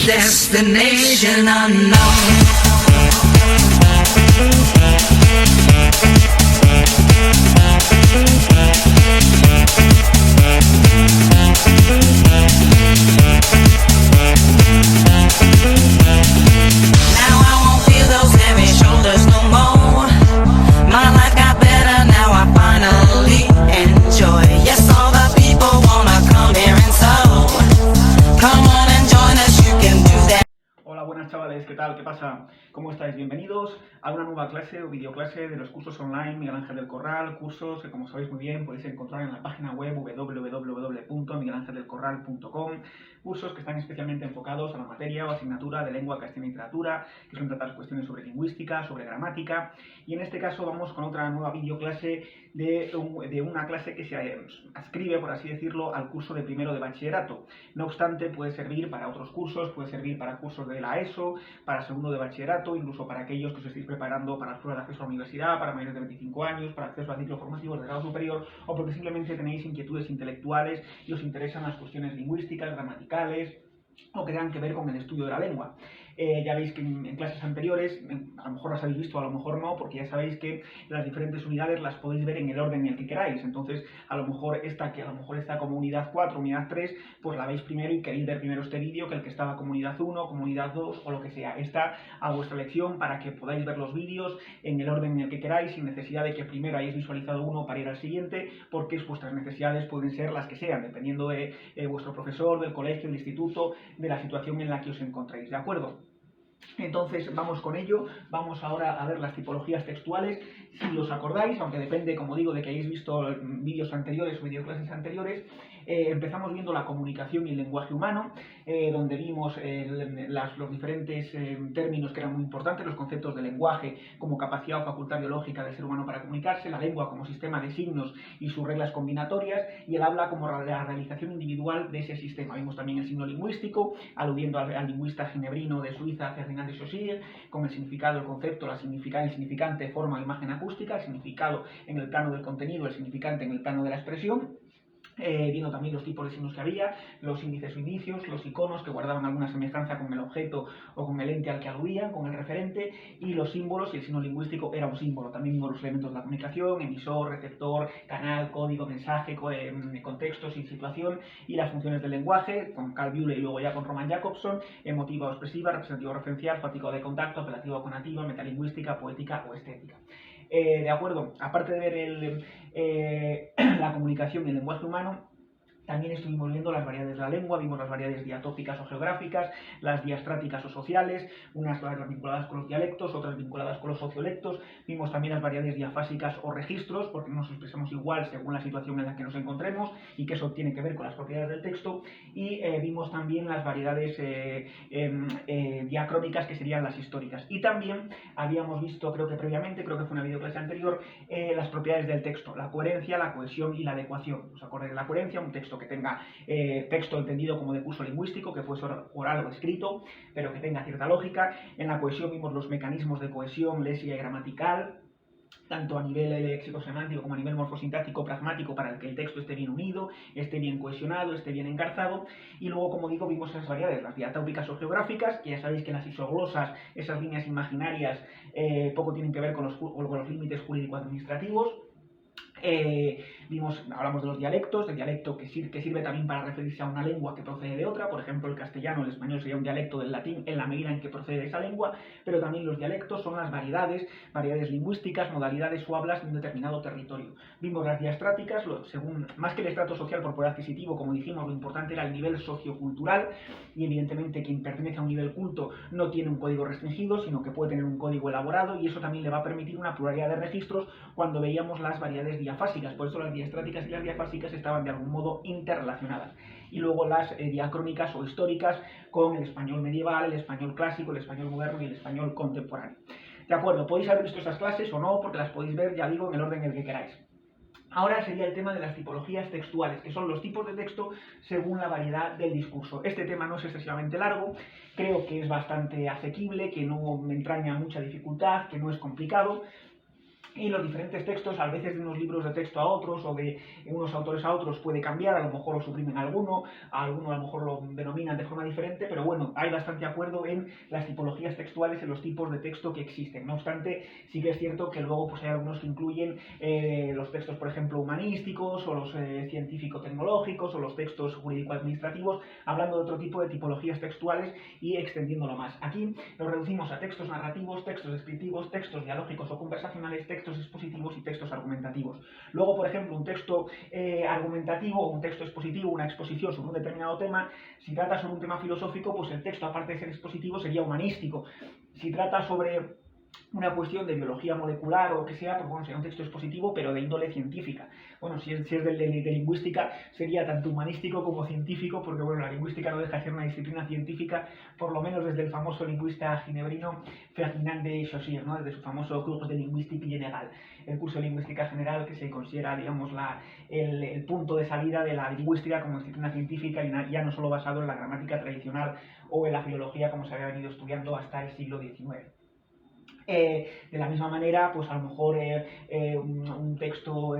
Destination unknown. Chavales, ¿qué tal? ¿Qué pasa? ¿Cómo estáis? Bienvenidos a una nueva clase o videoclase de los cursos online Miguel Ángel del Corral, cursos que como sabéis muy bien podéis encontrar en la página web www.miguelangeldelcorral.com, cursos que están especialmente enfocados a la materia o asignatura de lengua castellana y literatura, que son tratar cuestiones sobre lingüística, sobre gramática, y en este caso vamos con otra nueva videoclase de una clase que se adscribe, por así decirlo, al curso de primero de bachillerato. No obstante, puede servir para otros cursos, puede servir para cursos de la ESO, para segundo de bachillerato, incluso para aquellos que os estéis preparando para las pruebas de acceso a la universidad, para mayores de 25 años, para acceso a ciclos formativos de grado superior, o porque simplemente tenéis inquietudes intelectuales y os interesan las cuestiones lingüísticas, gramaticales, o que tengan que ver con el estudio de la lengua. Ya veis que en clases anteriores, a lo mejor las habéis visto, a lo mejor no, porque ya sabéis que las diferentes unidades las podéis ver en el orden en el que queráis. Entonces, a lo mejor esta como unidad 4, unidad 3, pues la veis primero y queréis ver primero este vídeo que el que estaba como unidad 1, como unidad 2 o lo que sea. Está a vuestra elección para que podáis ver los vídeos en el orden en el que queráis, sin necesidad de que primero hayáis visualizado uno para ir al siguiente, porque vuestras necesidades pueden ser las que sean, dependiendo de vuestro profesor, del colegio, del instituto, de la situación en la que os encontréis, ¿de acuerdo? Entonces vamos con ello, vamos ahora a ver las tipologías textuales. Si os acordáis, aunque depende, como digo, de que hayáis visto vídeos anteriores o videoclases anteriores, empezamos viendo la comunicación y el lenguaje humano, donde vimos los diferentes términos que eran muy importantes, los conceptos de lenguaje como capacidad o facultad biológica del ser humano para comunicarse, la lengua como sistema de signos y sus reglas combinatorias, y el habla como la realización individual de ese sistema. Vimos también el signo lingüístico, aludiendo al lingüista ginebrino de Suiza, Ferdinand de Saussure, con el significado, el concepto, el significante, forma o imagen acústica, el significado en el plano del contenido, el significante en el plano de la expresión. Viendo también los tipos de signos que había, los índices o indicios, los iconos que guardaban alguna semejanza con el objeto o con el ente al que aludían, con el referente, y los símbolos, y el signo lingüístico era un símbolo. También vimos los elementos de la comunicación, emisor, receptor, canal, código, mensaje, contextos y situación, y las funciones del lenguaje, con Carl Buhle y luego ya con Roman Jakobson, emotiva o expresiva, representativo o referencial, fático de contacto, apelativo o conativa, metalingüística, poética o estética. De acuerdo, aparte de ver la comunicación y el lenguaje humano, también estuvimos viendo las variedades de la lengua, vimos las variedades diatópicas o geográficas, las diastráticas o sociales, unas vinculadas con los dialectos, otras vinculadas con los sociolectos, vimos también las variedades diafásicas o registros, porque nos expresamos igual según la situación en la que nos encontremos y que eso tiene que ver con las propiedades del texto, y vimos también las variedades diacrónicas, que serían las históricas. Y también habíamos visto, creo que previamente, creo que fue una videoclase anterior, las propiedades del texto, la coherencia, la cohesión y la adecuación. ¿Os acordáis de la coherencia? Un texto que tenga texto entendido como de curso lingüístico, que fuese oral o escrito, pero que tenga cierta lógica. En la cohesión vimos los mecanismos de cohesión léxica y gramatical, tanto a nivel léxico-semántico como a nivel morfosintáctico pragmático, para que el texto esté bien unido, esté bien cohesionado, esté bien encarzado. Y luego, como digo, vimos esas variedades, las diatópicas o geográficas, que ya sabéis que en las isoglosas, esas líneas imaginarias, poco tienen que ver con los límites jurídico-administrativos. Hablamos de los dialectos, del dialecto que sirve también para referirse a una lengua que procede de otra. Por ejemplo, el castellano, el español sería un dialecto del latín en la medida en que procede de esa lengua, pero también los dialectos son las variedades lingüísticas, modalidades o hablas de un determinado territorio. Vimos las diastráticas, más que el estrato social por poder adquisitivo, como dijimos, lo importante era el nivel sociocultural, y evidentemente quien pertenece a un nivel culto no tiene un código restringido, sino que puede tener un código elaborado, y eso también le va a permitir una pluralidad de registros cuando veíamos las variedades diafásicas. Por eso las diastráticas y las diafásicas estaban de algún modo interrelacionadas. Y luego las diacrónicas o históricas, con el español medieval, el español clásico, el español moderno y el español contemporáneo. De acuerdo, podéis haber visto estas clases o no, porque las podéis ver, ya digo, en el orden en el que queráis. Ahora sería el tema de las tipologías textuales, que son los tipos de texto según la variedad del discurso. Este tema no es excesivamente largo, creo que es bastante asequible, que no me entraña mucha dificultad, que no es complicado. Y los diferentes textos, a veces de unos libros de texto a otros o de unos autores a otros puede cambiar, a lo mejor lo suprimen alguno, a alguno a lo mejor lo denominan de forma diferente, pero bueno, hay bastante acuerdo en las tipologías textuales, en los tipos de texto que existen. No obstante, sí que es cierto que luego pues, hay algunos que incluyen los textos, por ejemplo, humanísticos o los científico-tecnológicos o los textos jurídico-administrativos, hablando de otro tipo de tipologías textuales y extendiéndolo más. Aquí lo reducimos a textos narrativos, textos descriptivos, textos dialógicos o conversacionales, textos expositivos y textos argumentativos. Luego, por ejemplo, un texto argumentativo o un texto expositivo, una exposición sobre un determinado tema, si trata sobre un tema filosófico, pues el texto, aparte de ser expositivo, sería humanístico. Si trata sobre una cuestión de biología molecular o lo que sea, pues bueno, sería un texto expositivo, pero de índole científica. Bueno, si es de lingüística, sería tanto humanístico como científico, porque bueno, la lingüística no deja de ser una disciplina científica, por lo menos desde el famoso lingüista ginebrino Ferdinand de Saussure, ¿no? Desde su famoso Cours de Linguistique Générale, el curso de lingüística general que se considera, digamos, el punto de salida de la lingüística como disciplina científica y ya no solo basado en la gramática tradicional o en la filología como se había venido estudiando hasta el siglo XIX. De la misma manera, pues a lo mejor un texto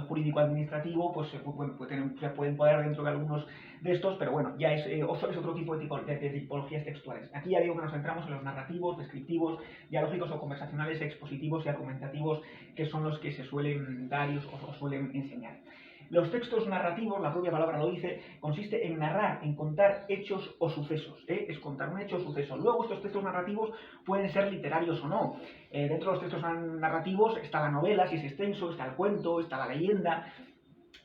jurídico-administrativo pues se pueden poner dentro de algunos de estos, pero bueno, ya es otro tipo de tipologías textuales. Aquí ya digo que nos centramos en los narrativos, descriptivos, dialógicos o conversacionales, expositivos y argumentativos, que son los que se suelen dar y os suelen enseñar. Los textos narrativos, la propia palabra lo dice, consiste en narrar, en contar hechos o sucesos, es contar un hecho o suceso. Luego estos textos narrativos pueden ser literarios o no. Dentro de los textos narrativos está la novela, si es extenso, está el cuento, está la leyenda,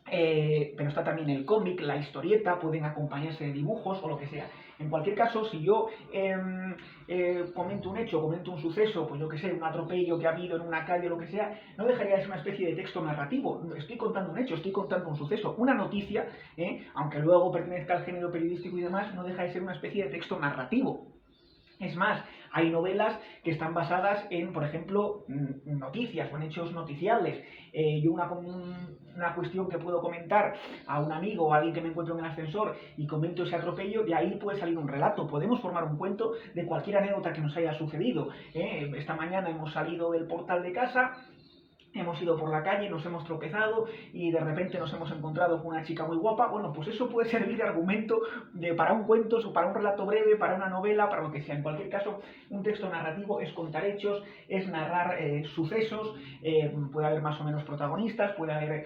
pero está también el cómic, la historieta, pueden acompañarse de dibujos o lo que sea. En cualquier caso, si yo comento un hecho, comento un suceso, pues yo que sé, un atropello que ha habido en una calle o lo que sea, no dejaría de ser una especie de texto narrativo. Estoy contando un hecho, estoy contando un suceso. Una noticia, aunque luego pertenezca al género periodístico y demás, no deja de ser una especie de texto narrativo. Es más, hay novelas que están basadas en, por ejemplo, noticias o en hechos noticiables. Yo una cuestión que puedo comentar a un amigo o a alguien que me encuentro en el ascensor y comento ese atropello, de ahí puede salir un relato. Podemos formar un cuento de cualquier anécdota que nos haya sucedido. Esta mañana hemos salido del portal de casa, hemos ido por la calle, nos hemos tropezado y de repente nos hemos encontrado con una chica muy guapa. Bueno, pues eso puede servir de argumento para un cuento, para un relato breve, para una novela, para lo que sea. En cualquier caso, un texto narrativo es contar hechos, es narrar sucesos, puede haber más o menos protagonistas, puede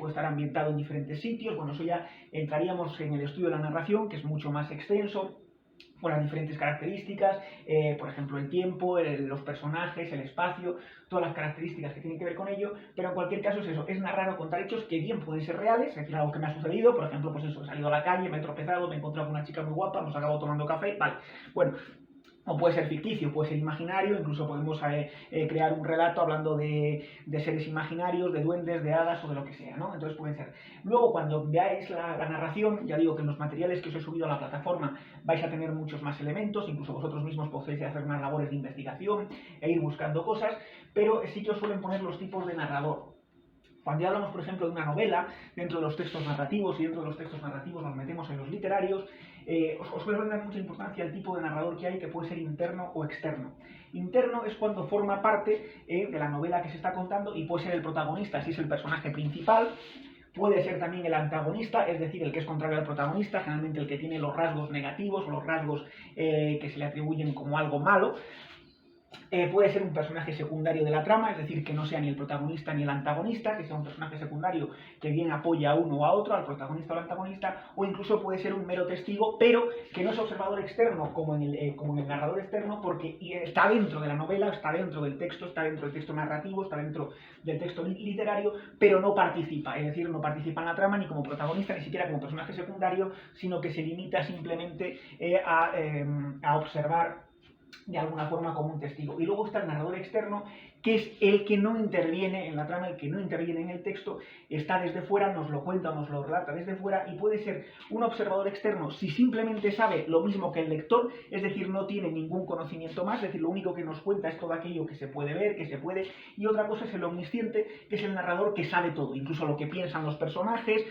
estar ambientado en diferentes sitios. Bueno, eso ya entraríamos en el estudio de la narración, que es mucho más extenso, con las diferentes características, por ejemplo el tiempo, los personajes, el espacio, todas las características que tienen que ver con ello, pero en cualquier caso es eso, es narrar o contar hechos que bien pueden ser reales, es decir, algo que me ha sucedido, por ejemplo, pues eso, he salido a la calle, me he tropezado, me he encontrado con una chica muy guapa, hemos acabado tomando café, vale, bueno. O puede ser ficticio, puede ser imaginario, incluso podemos crear un relato hablando de seres imaginarios, de duendes, de hadas o de lo que sea, ¿no? Entonces pueden ser. Luego, cuando veáis la narración, ya digo que en los materiales que os he subido a la plataforma vais a tener muchos más elementos, incluso vosotros mismos podéis hacer unas labores de investigación e ir buscando cosas, pero sí que os suelen poner los tipos de narrador. Cuando ya hablamos, por ejemplo, de una novela, dentro de los textos narrativos, y dentro de los textos narrativos nos metemos en los literarios, os suele dar mucha importancia el tipo de narrador que hay, que puede ser interno o externo. Interno es cuando forma parte de la novela que se está contando y puede ser el protagonista, si es el personaje principal. Puede ser también el antagonista, es decir, el que es contrario al protagonista, generalmente el que tiene los rasgos negativos o los rasgos que se le atribuyen como algo malo. Puede ser un personaje secundario de la trama, es decir, que no sea ni el protagonista ni el antagonista, que sea un personaje secundario que bien apoya a uno o a otro, al protagonista o al antagonista, o incluso puede ser un mero testigo, pero que no es observador externo como en el narrador externo, porque está dentro de la novela, está dentro del texto narrativo, está dentro del texto literario, pero no participa, es decir, no participa en la trama ni como protagonista, ni siquiera como personaje secundario, sino que se limita simplemente a observar de alguna forma como un testigo. Y luego está el narrador externo, que es el que no interviene en la trama, el que no interviene en el texto, está desde fuera, nos lo cuenta, nos lo relata desde fuera, y puede ser un observador externo si simplemente sabe lo mismo que el lector, es decir, no tiene ningún conocimiento más, es decir, lo único que nos cuenta es todo aquello que se puede ver, que se puede, y otra cosa es el omnisciente, que es el narrador que sabe todo, incluso lo que piensan los personajes,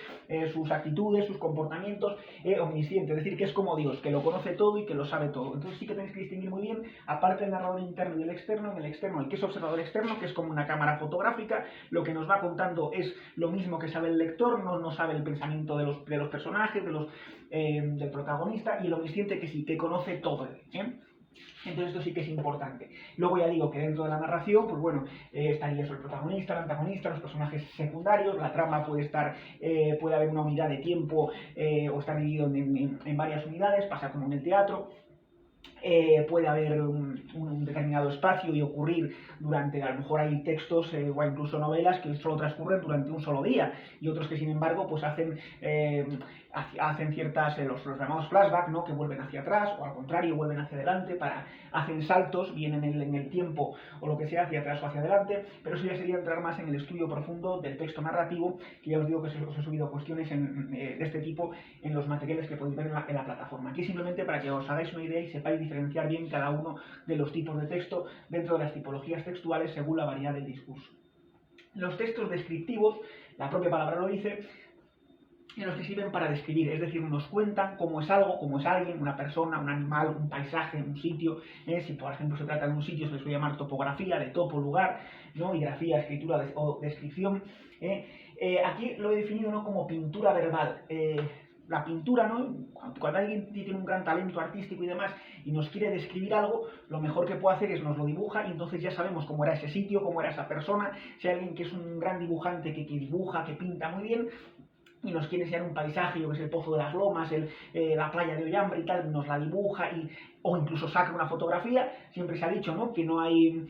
sus actitudes, sus comportamientos, omnisciente, es decir, que es como Dios, que lo conoce todo y que lo sabe todo. Entonces sí que tenéis que distinguir muy bien, aparte del narrador interno y el externo, en el externo el que es observador externo, que es como una cámara fotográfica. Lo que nos va contando es lo mismo que sabe el lector, no sabe el pensamiento de los personajes, del protagonista, y el omnisciente que sí, que conoce todo, ¿eh? Entonces esto sí que es importante. Luego ya digo que dentro de la narración, pues bueno, estaría eso, el protagonista, el antagonista, los personajes secundarios, la trama puede haber una unidad de tiempo o estar dividido en varias unidades, pasa como en el teatro. Puede haber un determinado espacio y ocurrir durante, a lo mejor hay textos o incluso novelas que solo transcurren durante un solo día, y otros que sin embargo pues hacen ciertas, los llamados flashbacks, ¿no? Que vuelven hacia atrás, o al contrario vuelven hacia adelante, hacen saltos, bien en el tiempo o lo que sea, hacia atrás o hacia adelante. Pero eso ya sería entrar más en el estudio profundo del texto narrativo, que ya os digo que os he subido cuestiones de este tipo en los materiales que podéis ver en la plataforma. Aquí simplemente para que os hagáis una idea y sepáis diferenciar bien cada uno de los tipos de texto dentro de las tipologías textuales según la variedad del discurso. Los textos descriptivos, la propia palabra lo dice, en los que sirven para describir, es decir, nos cuentan cómo es algo, cómo es alguien, una persona, un animal, un paisaje, un sitio. Si por ejemplo se trata de un sitio, se le suele llamar topografía, de topo, lugar, ¿no? Y grafía, escritura o descripción. Aquí lo he definido, ¿no?, como pintura verbal. La pintura, ¿no? Cuando alguien tiene un gran talento artístico y demás y nos quiere describir algo, lo mejor que puede hacer es nos lo dibuja, y entonces ya sabemos cómo era ese sitio, cómo era esa persona. Si hay alguien que es un gran dibujante que dibuja, que pinta muy bien, y nos quiere enseñar un paisaje, yo que sé, el Pozo de las Lomas, la playa de Ollambre y tal, nos la dibuja, o incluso saca una fotografía. Siempre se ha dicho, ¿no?, que no hay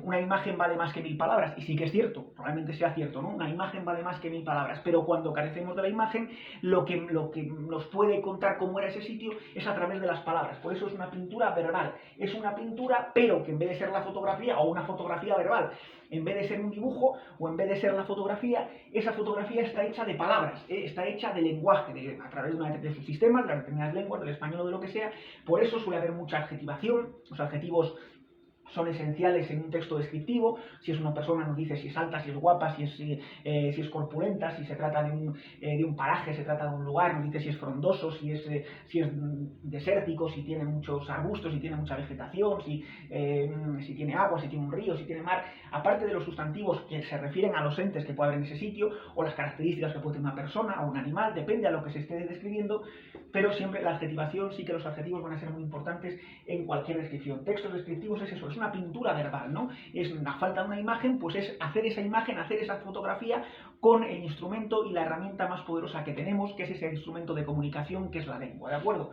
una imagen vale más que 1000 palabras, y sí que es cierto, probablemente sea cierto, ¿no? Una imagen vale más que 1000 palabras, pero cuando carecemos de la imagen, lo que nos puede contar cómo era ese sitio es a través de las palabras. Por eso es una pintura verbal, es una pintura, pero que en vez de ser la fotografía o una fotografía verbal, en vez de ser un dibujo o en vez de ser la fotografía, esa fotografía está hecha de palabras, está hecha de lenguaje, a través de sus sistemas, de las determinadas lenguas, del español o de lo que sea. Por eso suele haber mucha adjetivación. Los adjetivos son esenciales en un texto descriptivo. Si es una persona nos dice si es alta, si es guapa, si es corpulenta, si se trata de un paraje, se trata de un lugar, nos dice si es frondoso, si es desértico, si tiene muchos arbustos, si tiene mucha vegetación, si tiene agua, si tiene un río, si tiene mar. Aparte de los sustantivos que se refieren a los entes que puede haber en ese sitio, o las características que puede tener una persona o un animal, depende a lo que se esté describiendo, pero siempre la adjetivación, sí que los adjetivos van a ser muy importantes en cualquier descripción. Textos descriptivos es eso, es una pintura verbal, ¿no? Es una falta de una imagen, pues es hacer esa imagen, hacer esa fotografía con el instrumento y la herramienta más poderosa que tenemos, que es ese instrumento de comunicación que es la lengua, ¿de acuerdo?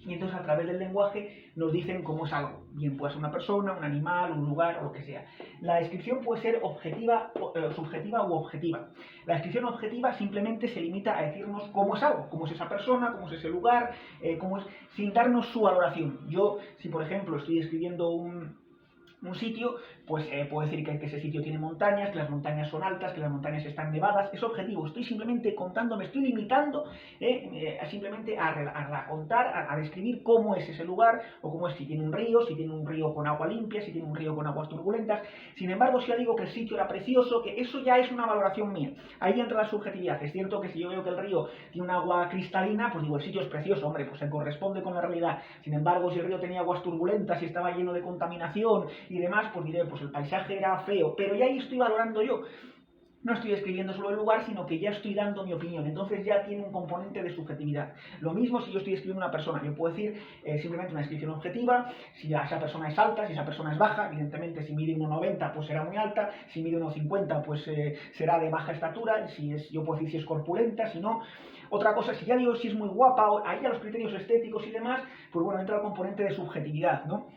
Y entonces a través del lenguaje nos dicen cómo es algo. Bien puede ser una persona, un animal, un lugar o lo que sea. La descripción puede ser subjetiva u objetiva. La descripción objetiva simplemente se limita a decirnos cómo es algo, cómo es esa persona, cómo es ese lugar, sin darnos su valoración. Yo, si por ejemplo estoy describiendo un sitio, pues puedo decir que ese sitio tiene montañas, que las montañas son altas, que las montañas están nevadas. Es objetivo, estoy simplemente contando, me estoy limitando simplemente a contar, a describir cómo es ese lugar, o cómo es, si tiene un río con agua limpia, si tiene un río con aguas turbulentas. Sin embargo, si yo digo que el sitio era precioso, que eso ya es una valoración mía. Ahí entra la subjetividad. Es cierto que si yo veo que el río tiene un agua cristalina, pues digo, el sitio es precioso, hombre, pues se corresponde con la realidad. Sin embargo, si el río tenía aguas turbulentas y estaba lleno de contaminación y demás, pues diré, pues el paisaje era feo, pero ya ahí estoy valorando yo. No estoy escribiendo solo el lugar, sino que ya estoy dando mi opinión. Entonces ya tiene un componente de subjetividad. Lo mismo si yo estoy escribiendo una persona. Yo puedo decir simplemente una descripción objetiva. Si esa persona es alta, si esa persona es baja. Evidentemente, si mide 1,90, pues será muy alta. Si mide 1,50, pues será de baja estatura. Yo puedo decir si es corpulenta, si no. Otra cosa, si ya digo si es muy guapa, ahí ya los criterios estéticos y demás, pues bueno, entra el componente de subjetividad, ¿no?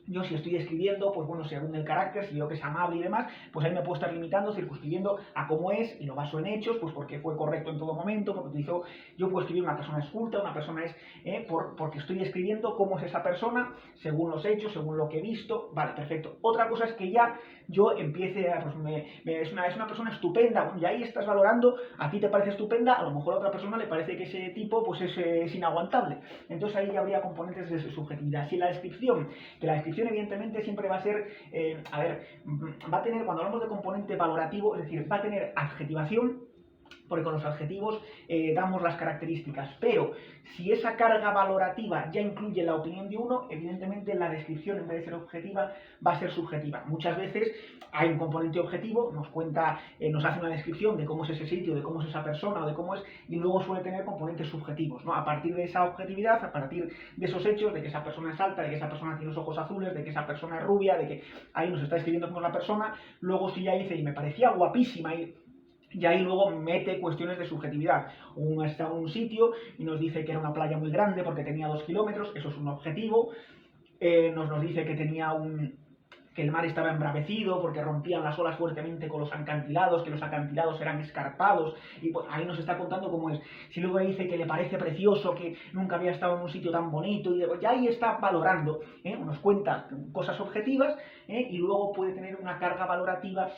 Yo si estoy escribiendo, pues bueno, según el carácter, si veo que es amable y demás, pues ahí me puedo estar limitando, circunscribiendo a cómo es, y lo baso en hechos, pues porque fue correcto en todo momento, porque utilizó. Yo puedo escribir una persona es culta, una persona es, porque estoy escribiendo cómo es esa persona, según los hechos, según lo que he visto. Vale, perfecto. Otra cosa es que ya yo empiece a, pues es una persona estupenda, y ahí estás valorando, a ti te parece estupenda, a lo mejor a otra persona le parece que ese tipo pues es inaguantable. Entonces ahí ya habría componentes de subjetividad. Si la descripción, evidentemente siempre va a ser, va a tener, cuando hablamos de componente valorativo, es decir, va a tener adjetivación, porque con los adjetivos damos las características, pero si esa carga valorativa ya incluye la opinión de uno, evidentemente la descripción, en vez de ser objetiva, va a ser subjetiva. Muchas veces hay un componente objetivo, nos cuenta, nos hace una descripción de cómo es ese sitio, de cómo es esa persona o de cómo es, y luego suele tener componentes subjetivos, ¿no? A partir de esa objetividad, a partir de esos hechos, de que esa persona es alta, de que esa persona tiene los ojos azules, de que esa persona es rubia, de que ahí nos está describiendo cómo es la persona, luego si ya dice, y me parecía guapísima, y ahí luego mete cuestiones de subjetividad. Uno está en un sitio y nos dice que era una playa muy grande porque tenía 2 kilómetros, eso es un objetivo. Nos dice que que el mar estaba embravecido porque rompían las olas fuertemente con los acantilados, que los acantilados eran escarpados, y pues ahí nos está contando cómo es. Si luego dice que le parece precioso, que nunca había estado en un sitio tan bonito, y ya ahí está valorando, nos cuenta cosas objetivas, y luego puede tener una carga valorativa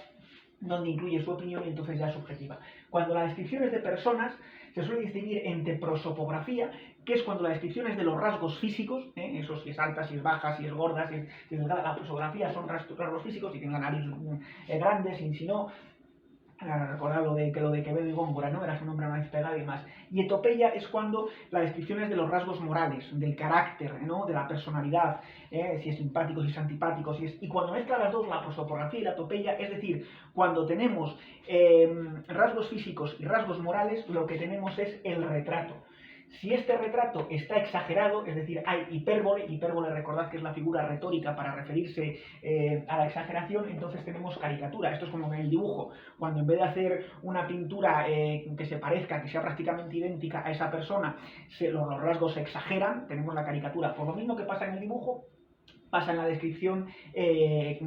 donde incluye su opinión y entonces ya es subjetiva. Cuando la descripción es de personas, se suele distinguir entre prosopografía, que es cuando la descripción es de los rasgos físicos, eso si es alta, si es baja, si es gorda, si es delgada. La prosopografía son rasgos físicos, si tiene la nariz grande, si no. Recordad lo de Quevedo y Góngora, ¿no? Era su nombre, una vez pegada y más. Y etopeya es cuando la descripción es de los rasgos morales, del carácter, ¿no? De la personalidad, si es simpático, si es antipático, y cuando mezcla las dos, la prosopografía y la etopeya, es decir, cuando tenemos rasgos físicos y rasgos morales, lo que tenemos es el retrato. Si este retrato está exagerado, es decir, hay hipérbole recordad que es la figura retórica para referirse a la exageración, entonces tenemos caricatura. Esto es como en el dibujo, cuando en vez de hacer una pintura que se parezca, que sea prácticamente idéntica a esa persona, los rasgos se exageran, tenemos la caricatura. Por lo mismo que pasa en el dibujo, pasa en la descripción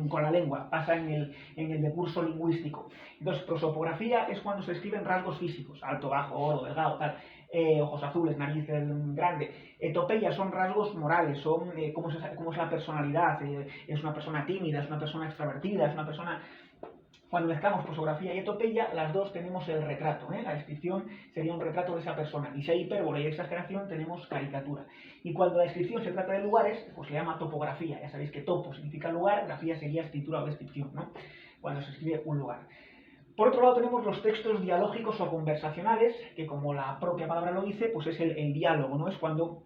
con la lengua, pasa en el decurso lingüístico. Entonces, prosopografía es cuando se escriben rasgos físicos, alto, bajo, gordo, delgado, tal, ojos azules, nariz grande. Etopeya son rasgos morales, son cómo es la personalidad, es una persona tímida, es una persona extrovertida, es una persona... Cuando mezclamos prosopografía y etopeya, las dos tenemos el retrato, la descripción sería un retrato de esa persona. Y si hay hipérbole y exageración, tenemos caricatura. Y cuando la descripción se trata de lugares, pues se llama topografía. Ya sabéis que topo significa lugar, grafía sería escritura o descripción, ¿no? Cuando se escribe un lugar. Por otro lado tenemos los textos dialógicos o conversacionales, que como la propia palabra lo dice, pues es el diálogo, ¿no? Es cuando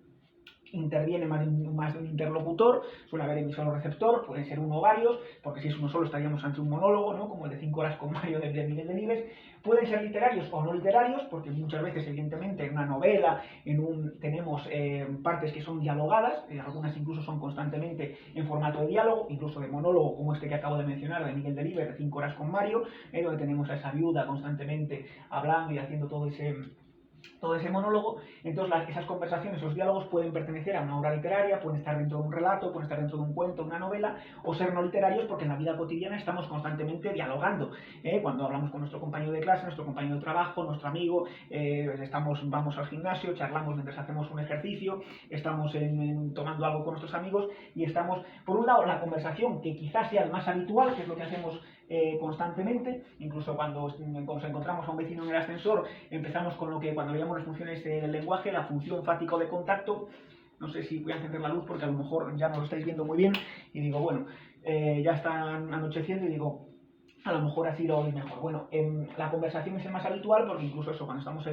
interviene más de un interlocutor, suele haber emisor o receptor, pueden ser uno o varios, porque si es uno solo estaríamos ante un monólogo, ¿no? Como el de 5 horas con Mario de Miguel Delibes. Pueden ser literarios o no literarios, porque muchas veces, evidentemente, en una novela tenemos partes que son dialogadas, algunas incluso son constantemente en formato de diálogo, incluso de monólogo, como este que acabo de mencionar, de Miguel Delibes, de 5 horas con Mario, donde tenemos a esa viuda constantemente hablando y haciendo todo ese monólogo. Entonces esas conversaciones, esos diálogos pueden pertenecer a una obra literaria, pueden estar dentro de un relato, pueden estar dentro de un cuento, una novela, o ser no literarios porque en la vida cotidiana estamos constantemente dialogando. Cuando hablamos con nuestro compañero de clase, nuestro compañero de trabajo, nuestro amigo, vamos al gimnasio, charlamos mientras hacemos un ejercicio, estamos tomando algo con nuestros amigos y estamos, por un lado, la conversación que quizás sea el más habitual, que es lo que hacemos constantemente, incluso cuando nos encontramos a un vecino en el ascensor, empezamos con lo que cuando veíamos las funciones del lenguaje, la función fático de contacto. No sé si voy a encender la luz porque a lo mejor ya no lo estáis viendo muy bien, y digo, bueno, ya está anocheciendo y digo, a lo mejor así lo oís mejor. Bueno, la conversación es el más habitual porque incluso eso, cuando nos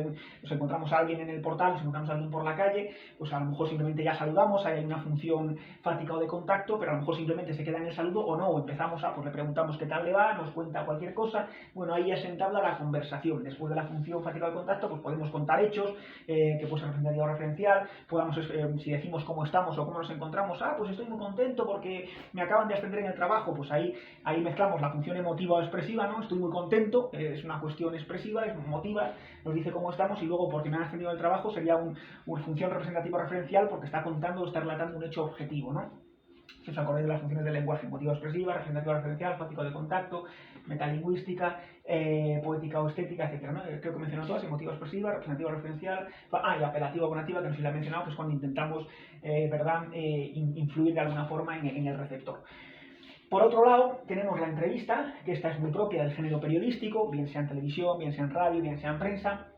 encontramos a alguien en el portal, nos encontramos a alguien por la calle, pues a lo mejor simplemente ya saludamos, hay una función fática o de contacto, pero a lo mejor simplemente se queda en el saludo o no, o empezamos pues le preguntamos qué tal le va, nos cuenta cualquier cosa. Bueno, ahí ya se entabla la conversación. Después de la función fática o de contacto, pues podemos contar hechos, que puede ser representativo o referencial, si decimos cómo estamos o cómo nos encontramos, pues estoy muy contento porque me acaban de ascender en el trabajo, pues ahí mezclamos la función emotiva o expresiva, ¿no? Estoy muy contento, es una cuestión expresiva, es emotiva, nos dice cómo estamos, y luego porque me han ascendido el trabajo sería una función representativa o referencial porque está contando o está relatando un hecho objetivo, ¿no? Si os acordáis de las funciones del lenguaje: emotiva o expresiva, representativa o referencial, fático de contacto, metalingüística, poética o estética, etc., ¿no? Creo que he mencionado todas: emotiva o expresiva, representativa o referencial, y apelativa o conativa, que no sé si la he mencionado, que es cuando intentamos influir de alguna forma en el receptor. Por otro lado, tenemos la entrevista, que esta es muy propia del género periodístico, bien sea en televisión, bien sea en radio, bien sea en prensa.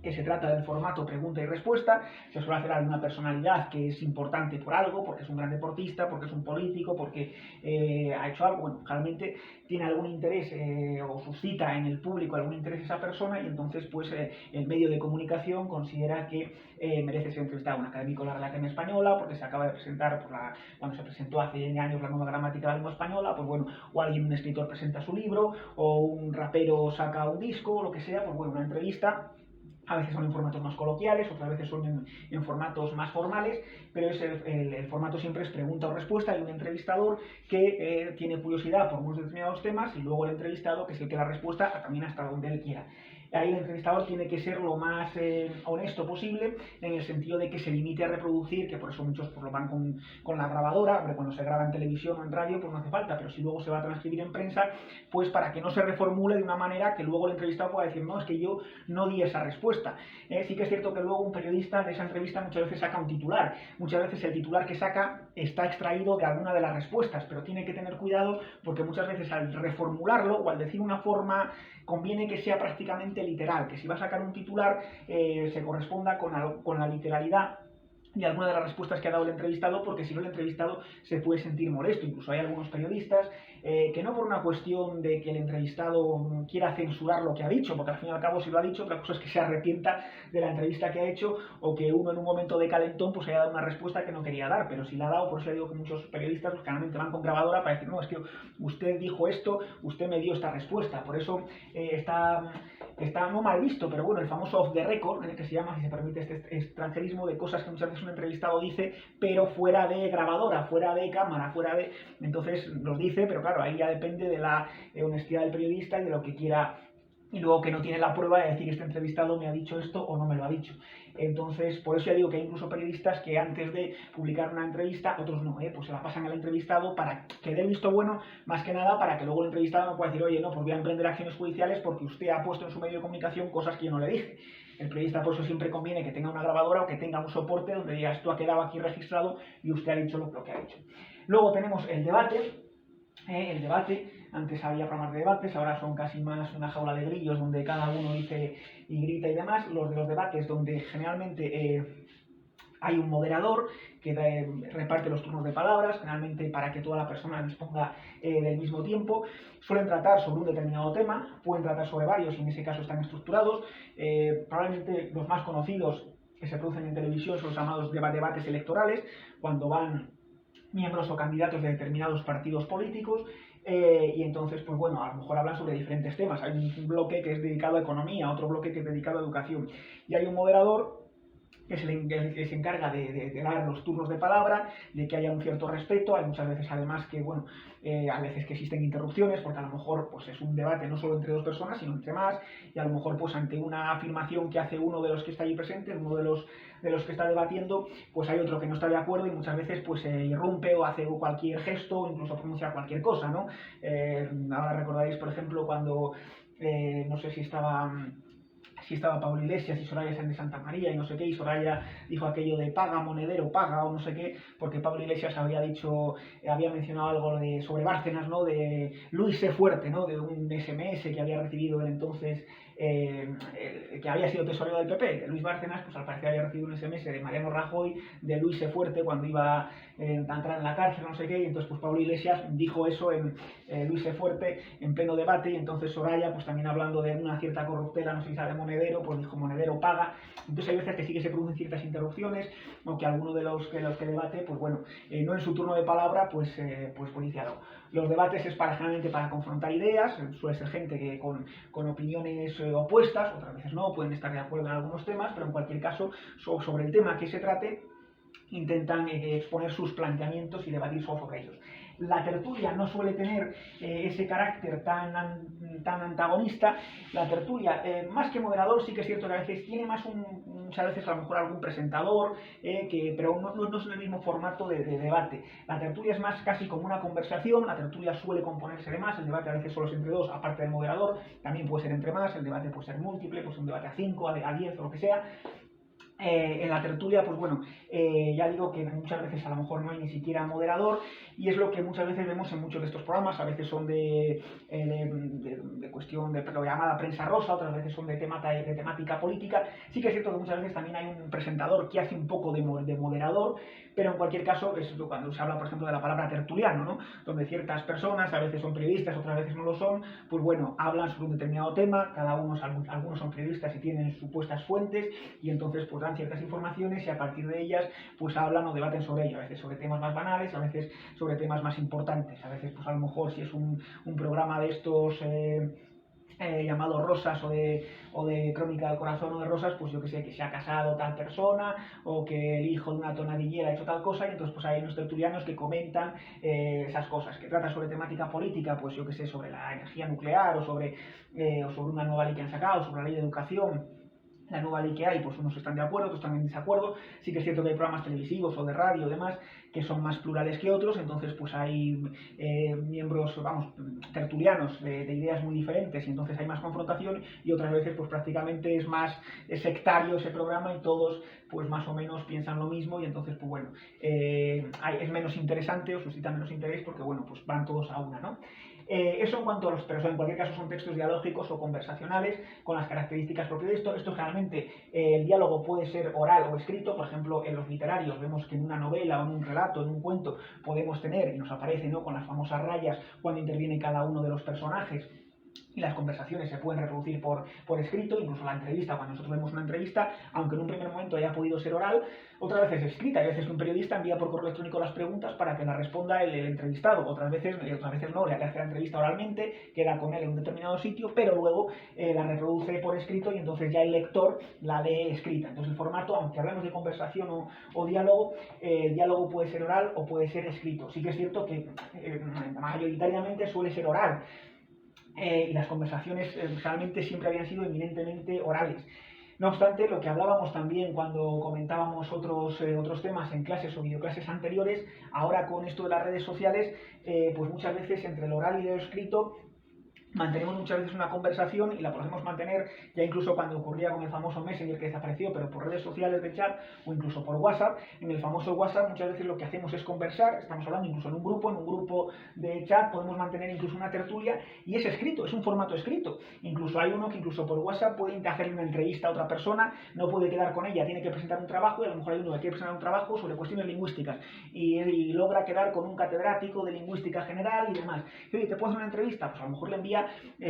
que se trata del formato pregunta y respuesta. Se suele hacer a una personalidad que es importante por algo, porque es un gran deportista, porque es un político, porque ha hecho algo, bueno, realmente tiene algún interés o suscita en el público algún interés esa persona, y entonces pues el medio de comunicación considera que merece ser entrevistado. Un académico de la Real Academia Española, porque se acaba de presentar cuando se presentó hace años la nueva gramática de la lengua española, pues bueno, o alguien, un escritor presenta su libro, o un rapero saca un disco, o lo que sea, pues bueno, una entrevista. A veces son en formatos más coloquiales, otras veces son en formatos más formales, pero el formato siempre es pregunta o respuesta. Hay un entrevistador que tiene curiosidad por unos determinados temas, y luego el entrevistado, que es el que da respuesta también hasta donde él quiera. Ahí el entrevistador tiene que ser lo más honesto posible, en el sentido de que se limite a reproducir, que por eso muchos pues, lo van con la grabadora. Hombre, cuando se graba en televisión o en radio pues no hace falta, pero si luego se va a transcribir en prensa, pues para que no se reformule de una manera que luego el entrevistado pueda decir, no, es que yo no di esa respuesta. Sí que es cierto que luego un periodista de esa entrevista muchas veces saca un titular, muchas veces el titular que saca está extraído de alguna de las respuestas, pero tiene que tener cuidado, porque muchas veces al reformularlo o al decir una forma conviene que sea prácticamente literal, que si va a sacar un titular se corresponda con la literalidad de alguna de las respuestas que ha dado el entrevistado, porque si no el entrevistado se puede sentir molesto. Incluso hay algunos periodistas que no por una cuestión de que el entrevistado quiera censurar lo que ha dicho, porque al fin y al cabo si lo ha dicho, otra cosa es que se arrepienta de la entrevista que ha hecho, o que uno en un momento de calentón pues haya dado una respuesta que no quería dar, pero si la ha dado. Por eso digo que muchos periodistas pues, generalmente van con grabadora para decir, no, es que usted dijo esto, usted me dio esta respuesta. Por eso está no mal visto, pero bueno, el famoso off the record, que se llama, si se permite este extranjerismo, de cosas que muchas veces un entrevistado dice, pero fuera de grabadora, fuera de cámara, fuera de... Entonces los dice, pero claro, ahí ya depende de la honestidad del periodista y de lo que quiera, y luego que no tiene la prueba de decir, este entrevistado me ha dicho esto o no me lo ha dicho. Entonces, por eso ya digo que hay incluso periodistas que antes de publicar una entrevista, otros no, pues se la pasan al entrevistado para que dé el visto bueno, más que nada para que luego el entrevistado no pueda decir, oye, no, pues voy a emprender acciones judiciales porque usted ha puesto en su medio de comunicación cosas que yo no le dije. El periodista por eso siempre conviene que tenga una grabadora o que tenga un soporte donde diga, esto ha quedado aquí registrado y usted ha dicho lo que ha dicho. Luego tenemos el debate. Antes había programas de debates, ahora son casi más una jaula de grillos donde cada uno dice y grita y demás. Los de los debates, donde generalmente hay un moderador que reparte los turnos de palabras, generalmente para que toda la persona disponga del mismo tiempo. Suelen tratar sobre un determinado tema, pueden tratar sobre varios y en ese caso están estructurados. Probablemente los más conocidos que se producen en televisión son los llamados debates electorales, cuando van miembros o candidatos de determinados partidos políticos, y entonces, pues bueno, a lo mejor hablan sobre diferentes temas. Hay un bloque que es dedicado a economía, otro bloque que es dedicado a educación, y hay un moderador que se encarga de dar los turnos de palabra, de que haya un cierto respeto. Hay muchas veces además que, bueno, a veces que existen interrupciones, porque a lo mejor pues es un debate no solo entre dos personas, sino entre más, y a lo mejor pues ante una afirmación que hace uno de los que está allí presente, uno de los que está debatiendo, pues hay otro que no está de acuerdo y muchas veces pues se irrumpe o hace cualquier gesto o incluso pronuncia cualquier cosa, ¿no? Ahora recordaréis, por ejemplo, cuando, no sé si estaba Pablo Iglesias y Soraya Sáenz de Santa María y no sé qué, y Soraya dijo aquello de paga, monedero, paga, o no sé qué, porque Pablo Iglesias había mencionado algo sobre Bárcenas, ¿no? De Luis sé fuerte, ¿no? De un SMS que había recibido el entonces, que había sido tesorero del PP, Luis Bárcenas, pues al parecer había recibido un SMS de Mariano Rajoy de Luis sé fuerte cuando iba a entrar en la cárcel, no sé qué, y entonces pues Pablo Iglesias dijo eso en Luis sé fuerte en pleno debate, y entonces Soraya, pues también hablando de una cierta corruptela, no sé si sabe monedero, pues dijo monedero paga. Entonces hay veces que sí que se producen ciertas interrupciones, o que alguno de los que debate, pues bueno, no en su turno de palabra, pues dice algo. Los debates es generalmente para confrontar ideas, suele ser gente que con opiniones opuestas, otras veces no, pueden estar de acuerdo en algunos temas, pero en cualquier caso, sobre el tema que se trate, intentan exponer sus planteamientos y debatir sobre ellos. La tertulia no suele tener ese carácter tan antagonista. La tertulia, más que moderador, sí que es cierto que a veces tiene más muchas veces a lo mejor algún presentador, pero no es el mismo formato de debate. La tertulia es más casi como una conversación. La tertulia suele componerse de más, el debate a veces solo es entre dos, aparte del moderador, también puede ser entre más, el debate puede ser múltiple, pues un debate a 5, a 10 o lo que sea. En la tertulia, pues bueno, ya digo que muchas veces a lo mejor no hay ni siquiera moderador y es lo que muchas veces vemos en muchos de estos programas. A veces son de cuestión de lo llamada prensa rosa, otras veces son de temática política. Sí que es cierto que muchas veces también hay un presentador que hace un poco de moderador, pero en cualquier caso es cuando se habla, por ejemplo, de la palabra tertuliano, ¿no? Donde ciertas personas, a veces son periodistas, otras veces no lo son, pues bueno, hablan sobre un determinado tema, algunos son periodistas y tienen supuestas fuentes y entonces pues dan ciertas informaciones y a partir de ellas pues hablan o debaten sobre ello, a veces sobre temas más banales, a veces sobre temas más importantes, a veces pues a lo mejor si es un programa de estos llamado Rosas o de Crónica del Corazón o de Rosas, pues yo que sé, que se ha casado tal persona o que el hijo de una tonadillera ha hecho tal cosa y entonces pues hay unos tertulianos que comentan esas cosas, que tratan sobre temática política, pues yo que sé, sobre la energía nuclear o sobre una nueva ley que han sacado, sobre la ley de educación, la nueva ley que hay, pues unos están de acuerdo, otros están en desacuerdo. Sí que es cierto que hay programas televisivos o de radio y demás que son más plurales que otros, entonces pues hay miembros, vamos, tertulianos de ideas muy diferentes y entonces hay más confrontación y otras veces pues prácticamente es más sectario ese programa y todos pues más o menos piensan lo mismo y entonces pues bueno, es menos interesante o suscita menos interés porque bueno, pues van todos a una, ¿no? Eso en cuanto a pero en cualquier caso son textos dialógicos o conversacionales con las características propias de esto. Esto generalmente el diálogo puede ser oral o escrito, por ejemplo en los literarios vemos que en una novela o en un relato, en un cuento podemos tener, y nos aparece, ¿no?, con las famosas rayas cuando interviene cada uno de los personajes. Y las conversaciones se pueden reproducir por escrito, incluso la entrevista, cuando nosotros vemos una entrevista, aunque en un primer momento haya podido ser oral, otras veces escrita. Hay veces que un periodista envía por correo electrónico las preguntas para que las responda el entrevistado, otras veces no, le hace la entrevista oralmente, queda con él en un determinado sitio, pero luego la reproduce por escrito y entonces ya el lector la lee escrita. Entonces el formato, aunque hablemos de conversación o diálogo, el diálogo puede ser oral o puede ser escrito. Sí que es cierto que mayoritariamente suele ser oral. Y las conversaciones realmente siempre habían sido eminentemente orales. No obstante, lo que hablábamos también cuando comentábamos otros temas en clases o videoclases anteriores, ahora con esto de las redes sociales, pues muchas veces entre lo oral y lo escrito mantenemos muchas veces una conversación y la podemos mantener ya incluso cuando ocurría con el famoso Messenger que desapareció, pero por redes sociales de chat o incluso por WhatsApp. En el famoso WhatsApp muchas veces lo que hacemos es conversar, estamos hablando incluso en un grupo de chat, podemos mantener incluso una tertulia y es escrito, es un formato escrito. Incluso hay uno que incluso por WhatsApp puede hacerle una entrevista a otra persona, no puede quedar con ella, tiene que presentar un trabajo y a lo mejor hay uno que quiere presentar un trabajo sobre cuestiones lingüísticas y logra quedar con un catedrático de lingüística general y demás. Y, oye, ¿te puedo hacer una entrevista? Pues a lo mejor le envía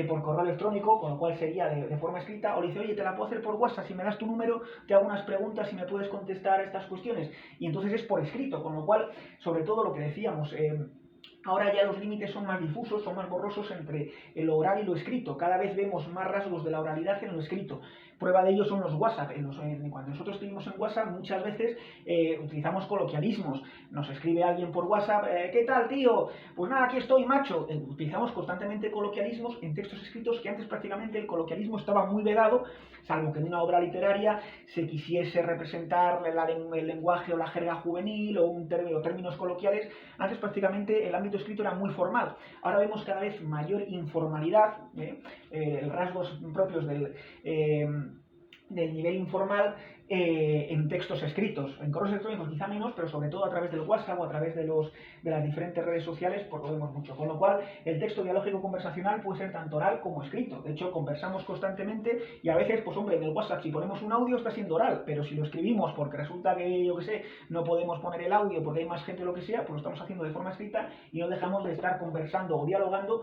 por correo electrónico, con lo cual sería de forma escrita, o le dice, oye, te la puedo hacer por WhatsApp, si me das tu número, te hago unas preguntas y me puedes contestar estas cuestiones. Y entonces es por escrito, con lo cual, sobre todo lo que decíamos, ahora ya los límites son más difusos, son más borrosos entre lo oral y lo escrito. Cada vez vemos más rasgos de la oralidad en lo escrito. Prueba de ello son los WhatsApp. Cuando nosotros escribimos en WhatsApp, muchas veces utilizamos coloquialismos. Nos escribe alguien por WhatsApp, ¿qué tal, tío? Pues nada, aquí estoy, macho. Utilizamos constantemente coloquialismos en textos escritos que antes prácticamente el coloquialismo estaba muy vedado, salvo que en una obra literaria se quisiese representar el lenguaje o la jerga juvenil o términos coloquiales. Antes prácticamente el ámbito escrito era muy formal. Ahora vemos cada vez mayor informalidad, rasgos propios del nivel informal en textos escritos. En correos electrónicos quizá menos, pero sobre todo a través del WhatsApp o a través de las diferentes redes sociales, pues lo vemos mucho. Con lo cual, el texto dialógico conversacional puede ser tanto oral como escrito. De hecho, conversamos constantemente y a veces, pues hombre, en el WhatsApp si ponemos un audio está siendo oral, pero si lo escribimos porque resulta que, yo que sé, no podemos poner el audio porque hay más gente o lo que sea, pues lo estamos haciendo de forma escrita y no dejamos de estar conversando o dialogando.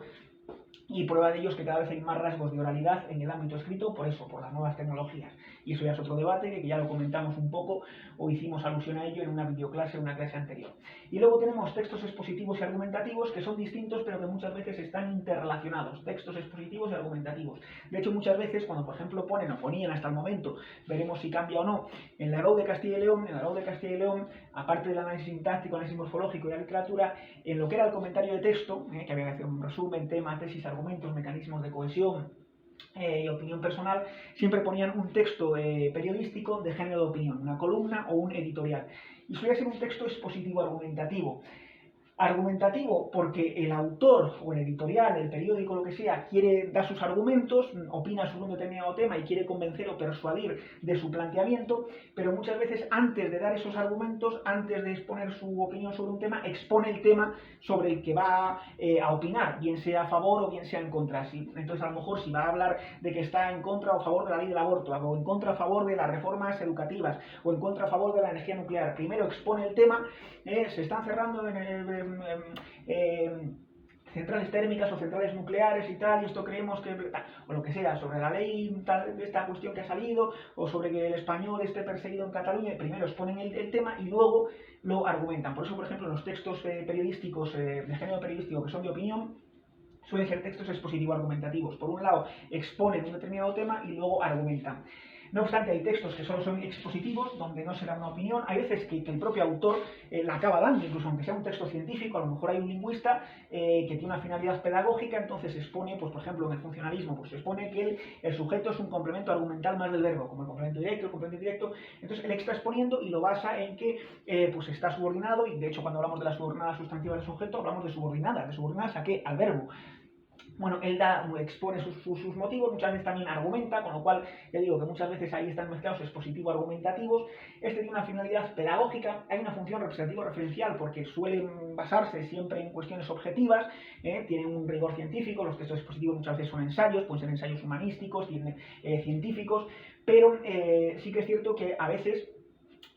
Y prueba de ello es que cada vez hay más rasgos de oralidad en el ámbito escrito, por eso, por las nuevas tecnologías. Y eso ya es otro debate, que ya lo comentamos un poco, o hicimos alusión a ello en una videoclase, en una clase anterior. Y luego tenemos textos expositivos y argumentativos, que son distintos, pero que muchas veces están interrelacionados. Textos expositivos y argumentativos. De hecho, muchas veces, cuando por ejemplo ponían hasta el momento, veremos si cambia o no, en la RAW de Castilla y León, aparte del análisis sintáctico, análisis morfológico y la literatura, en lo que era el comentario de texto, que había que hacer un resumen, tema, tesis, argumentos, mecanismos de cohesión y opinión personal, siempre ponían un texto periodístico de género de opinión, una columna o un editorial. Y solía ser un texto expositivo argumentativo. Argumentativo, porque el autor o el editorial, el periódico, lo que sea, quiere dar sus argumentos, opina sobre un determinado tema y quiere convencer o persuadir de su planteamiento, pero muchas veces antes de dar esos argumentos, antes de exponer su opinión sobre un tema, expone el tema sobre el que va a opinar, bien sea a favor o bien sea en contra. Entonces, a lo mejor si va a hablar de que está en contra o a favor de la ley del aborto, o en contra a favor de las reformas educativas, o en contra a favor de la energía nuclear, primero expone el tema, se están cerrando centrales térmicas o centrales nucleares y tal, y esto creemos que, o lo que sea, sobre la ley, tal, de esta cuestión que ha salido, o sobre que el español esté perseguido en Cataluña, primero exponen el tema y luego lo argumentan. Por eso, por ejemplo, los textos periodísticos, de género periodístico, que son de opinión, suelen ser textos expositivo-argumentativos. Por un lado, exponen un determinado tema y luego argumentan. No obstante, hay textos que solo son expositivos, donde no se da una opinión. Hay veces que el propio autor la acaba dando, incluso aunque sea un texto científico. A lo mejor hay un lingüista que tiene una finalidad pedagógica, entonces expone, pues por ejemplo, en el funcionalismo, pues expone que el sujeto es un complemento argumental más del verbo, como el complemento directo, el complemento indirecto. Entonces él está exponiendo y lo basa en que pues está subordinado, y de hecho cuando hablamos de la subordinada sustantiva del sujeto, hablamos de subordinadas a qué, al verbo. Bueno, él expone sus motivos, muchas veces también argumenta, con lo cual, ya digo que muchas veces ahí están mezclados expositivo-argumentativos. Este tiene una finalidad pedagógica, hay una función representativo-referencial, porque suelen basarse siempre en cuestiones objetivas, tienen un rigor científico. Los textos expositivos muchas veces son ensayos, pueden ser ensayos humanísticos, científicos, pero sí que es cierto que a veces